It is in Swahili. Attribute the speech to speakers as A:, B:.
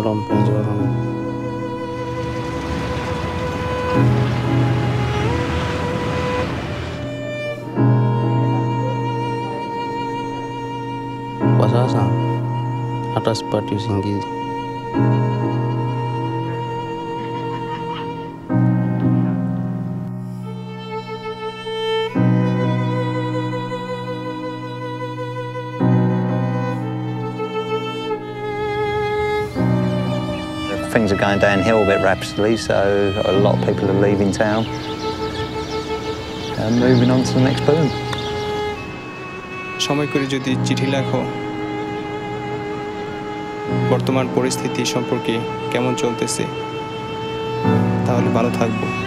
A: rompendo giorno. Kwa sasa hata sipati usingizi.
B: Things are going downhill a bit rapidly, so a lot of people are leaving town and moving on to the next boom.
C: সময় করে যদি চিঠি লেখো বর্তমান পরিস্থিতি সম্পর্কে কেমন চলতেছে তাহলে ভালো থাকবো।